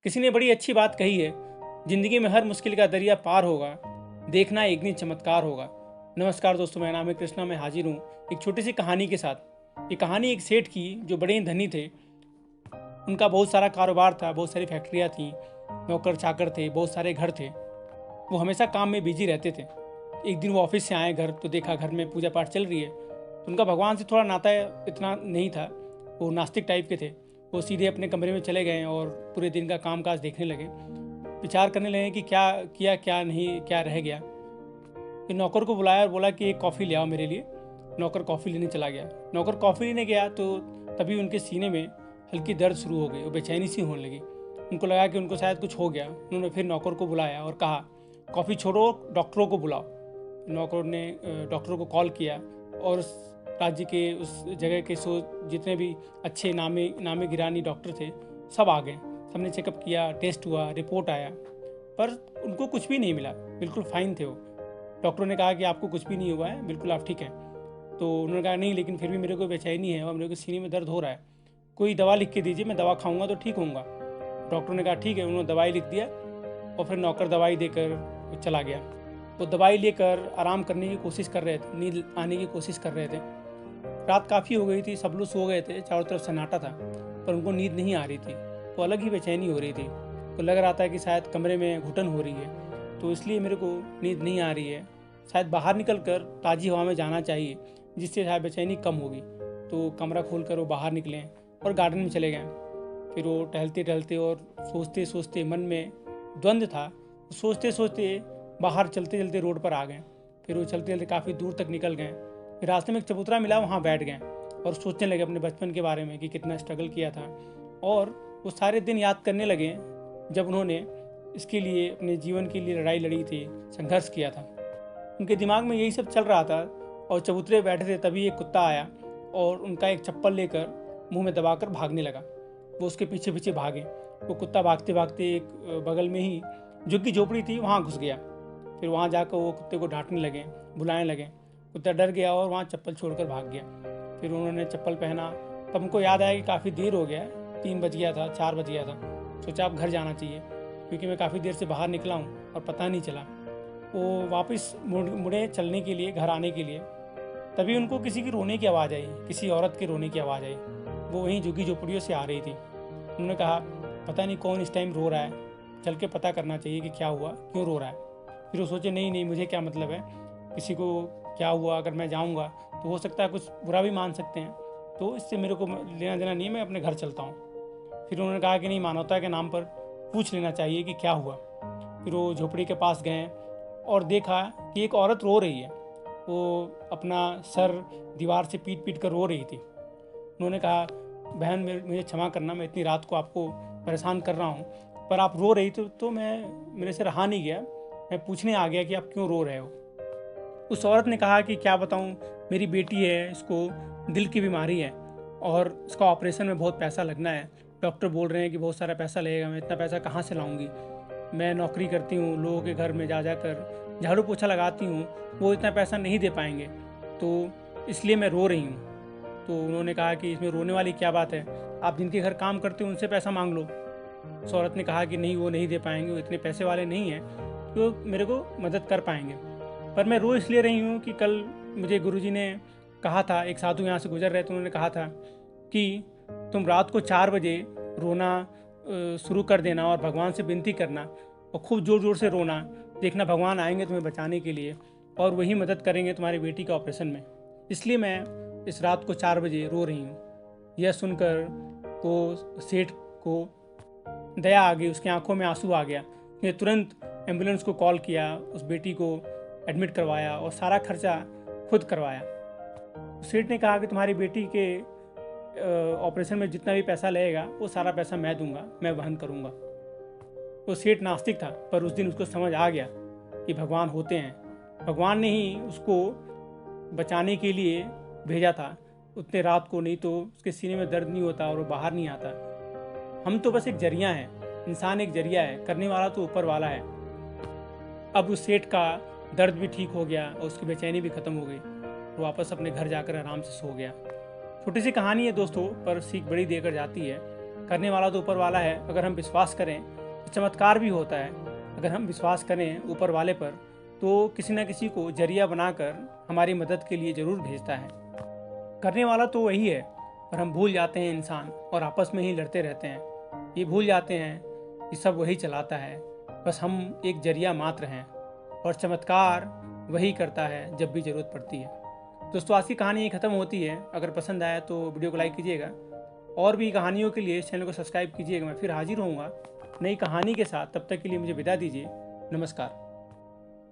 किसी ने बड़ी अच्छी बात कही है, जिंदगी में हर मुश्किल का दरिया पार होगा, देखना एक दिन चमत्कार होगा। नमस्कार दोस्तों, मेरा नाम है कृष्णा। मैं हाजिर हूँ एक छोटी सी कहानी के साथ। ये कहानी एक सेठ की जो बड़े ही धनी थे। उनका बहुत सारा कारोबार था, बहुत सारी फैक्ट्रियाँ थीं, नौकर चाकर थे, बहुत सारे घर थे। वो हमेशा काम में बिजी रहते थे। एक दिन वो ऑफिस से आए घर तो देखा घर में पूजा पाठ चल रही है। तो उनका भगवान से थोड़ा नाता इतना नहीं था, वो नास्तिक टाइप के थे। वो सीधे अपने कमरे में चले गए और पूरे दिन का कामकाज देखने लगे। विचार करने लगे कि क्या किया, क्या नहीं, क्या रह गया। फिर नौकर को बुलाया और बोला कि एक कॉफ़ी ले आओ मेरे लिए। नौकर कॉफ़ी लेने चला गया। नौकर कॉफ़ी लेने गया तो तभी उनके सीने में हल्की दर्द शुरू हो गई और बेचैनी सी होने लगी। उनको लगा कि उनको शायद कुछ हो गया। उन्होंने फिर नौकर को बुलाया और कहा, कॉफ़ी छोड़ो, डॉक्टरों को बुलाओ। नौकर ने डॉक्टरों को कॉल किया और राज्य के उस जगह के जितने भी अच्छे नामे गिरानी डॉक्टर थे सब आ गए। सबने चेकअप किया, टेस्ट हुआ, रिपोर्ट आया, पर उनको कुछ भी नहीं मिला। बिल्कुल फाइन थे वो। डॉक्टरों ने कहा कि आपको कुछ भी नहीं हुआ है, बिल्कुल आप ठीक हैं। तो उन्होंने कहा नहीं, लेकिन फिर भी मेरे को बेचैनी है और मेरे को सीने में दर्द हो रहा है, कोई दवा लिख के दीजिए, मैं दवा खाऊंगा तो ठीक होऊंगा। डॉक्टर ने कहा ठीक है। उन्होंने दवाई लिख दिया और फिर नौकर दवाई देकर चला गया। वो दवाई लेकर आराम करने की कोशिश कर रहे थे, नींद आने की कोशिश कर रहे थे। रात काफ़ी हो गई थी, सब लोग सो गए थे, चारों तरफ सन्नाटा था, पर उनको नींद नहीं आ रही थी। वो अलग ही बेचैनी हो रही थी। तो लग रहा था कि शायद कमरे में घुटन हो रही है, तो इसलिए मेरे को नींद नहीं आ रही है। शायद बाहर निकल कर ताज़ी हवा में जाना चाहिए, जिससे शायद बेचैनी कम होगी। तो कमरा खोल कर वो बाहर निकले और गार्डन में चले गए। फिर वो टहलते टहलते और सोचते सोचते, मन में द्वंद्व था, सोचते सोचते बाहर चलते चलते रोड पर आ गए। फिर वो चलते चलते काफ़ी दूर तक निकल गए। फिर रास्ते में एक चबूतरा मिला, वहाँ बैठ गए और सोचने लगे अपने बचपन के बारे में कि कितना स्ट्रगल किया था। और वो सारे दिन याद करने लगे जब उन्होंने इसके लिए, अपने जीवन के लिए लड़ाई लड़ी थी, संघर्ष किया था। उनके दिमाग में यही सब चल रहा था और चबूतरे बैठे थे। तभी एक कुत्ता आया और उनका एक चप्पल लेकर मुंह में दबाकर भागने लगा। वो उसके पीछे पीछे भागे। वो कुत्ता भागते भागते एक बगल में ही झुग्गी झोपड़ी थी, वहाँ घुस गया। फिर वहाँ जाकर वो कुत्ते को डांटने लगे, बुलाने लगे। कुत्ता डर गया और वहाँ चप्पल छोड़कर भाग गया। फिर उन्होंने चप्पल पहना, तब उनको याद आया कि काफ़ी देर हो गया है, 3 बज गया था, 4 बज गया था। सोचा अब घर जाना चाहिए, क्योंकि मैं काफ़ी देर से बाहर निकला हूँ और पता नहीं चला। वो वापस मुड़े चलने के लिए, घर आने के लिए। तभी उनको किसी की रोने की आवाज़ आई, किसी औरत के रोने की आवाज़ आई। वो वहीं झुग्गी झोपड़ियों से आ रही थी। उन्होंने कहा, पता नहीं कौन इस टाइम रो रहा है, चल के पता करना चाहिए कि क्या हुआ, क्यों रो रहा है। फिर वो सोचे, नहीं नहीं, मुझे क्या मतलब है, किसी को क्या हुआ, अगर मैं जाऊंगा तो हो सकता है कुछ बुरा भी मान सकते हैं, तो इससे मेरे को लेना देना नहीं है, मैं अपने घर चलता हूँ। फिर उन्होंने कहा कि नहीं, मानवता के नाम पर पूछ लेना चाहिए कि क्या हुआ। फिर वो झोपड़ी के पास गए और देखा कि एक औरत रो रही है। वो अपना सर दीवार से पीट पीट कर रो रही थी। उन्होंने कहा, बहन मुझे क्षमा करना, मैं इतनी रात को आपको परेशान कर रहा हूँ, पर आप रो रही तो मेरे से रहा नहीं गया, मैं पूछने आ गया कि आप क्यों रो रहे हो। उस औरत ने कहा कि क्या बताऊं, मेरी बेटी है, इसको दिल की बीमारी है और इसका ऑपरेशन में बहुत पैसा लगना है। डॉक्टर बोल रहे हैं कि बहुत सारा पैसा लगेगा, मैं इतना पैसा कहाँ से लाऊंगी। मैं नौकरी करती हूँ, लोगों के घर में जा कर झाड़ू पोछा लगाती हूँ, वो इतना पैसा नहीं दे पाएंगे, तो इसलिए मैं रो रही हूँ। तो उन्होंने कहा कि इसमें रोने वाली क्या बात है, आप जिनके घर काम करते हो उनसे पैसा मांग लो। उस औरत ने कहा कि नहीं, वो नहीं दे पाएंगे, वो इतने पैसे वाले नहीं हैं तो मेरे को मदद कर पाएंगे। पर मैं रो इसलिए रही हूँ कि कल मुझे गुरुजी ने कहा था, एक साधु यहाँ से गुजर रहे थे, उन्होंने कहा था कि तुम रात को 4 बजे रोना शुरू कर देना और भगवान से विनती करना और खूब ज़ोर ज़ोर से रोना, देखना भगवान आएंगे तुम्हें बचाने के लिए और वही मदद करेंगे तुम्हारी बेटी के ऑपरेशन में। इसलिए मैं इस रात को 4 बजे रो रही हूँ। यह सुनकर वो सेठ को दया आ गई, उसकी आंखों में आंसू आ गया। उसने तुरंत एम्बुलेंस को कॉल किया, उस बेटी को एडमिट करवाया और सारा खर्चा खुद करवाया। सेठ ने कहा कि तुम्हारी बेटी के ऑपरेशन में जितना भी पैसा लगेगा वो सारा पैसा मैं दूंगा, मैं वहन करूंगा। वो सेठ नास्तिक था, पर उस दिन उसको समझ आ गया कि भगवान होते हैं। भगवान ने ही उसको बचाने के लिए भेजा था उतने रात को, नहीं तो उसके सीने में दर्द नहीं होता और वो बाहर नहीं आता। हम तो बस एक जरिया हैं, इंसान एक जरिया है, करने वाला तो ऊपर वाला है। अब उस सेठ का दर्द भी ठीक हो गया और उसकी बेचैनी भी खत्म हो गई। वो वापस अपने घर जाकर आराम से सो गया। छोटी सी कहानी है दोस्तों, पर सीख बड़ी देकर जाती है। करने वाला तो ऊपर वाला है। अगर हम विश्वास करें तो चमत्कार भी होता है। अगर हम विश्वास करें ऊपर वाले पर तो किसी न किसी को जरिया बनाकर हमारी मदद के लिए ज़रूर भेजता है। करने वाला तो वही है, पर हम भूल जाते हैं इंसान और आपस में ही लड़ते रहते हैं। ये भूल जाते हैं कि सब वही चलाता है, बस हम एक जरिया मात्र हैं और चमत्कार वही करता है जब भी ज़रूरत पड़ती है। दोस्तों, आज की कहानी यही ख़त्म होती है। अगर पसंद आया तो वीडियो को लाइक कीजिएगा और भी कहानियों के लिए चैनल को सब्सक्राइब कीजिएगा। मैं फिर हाजिर होऊंगा नई कहानी के साथ। तब तक के लिए मुझे विदा दीजिए। नमस्कार।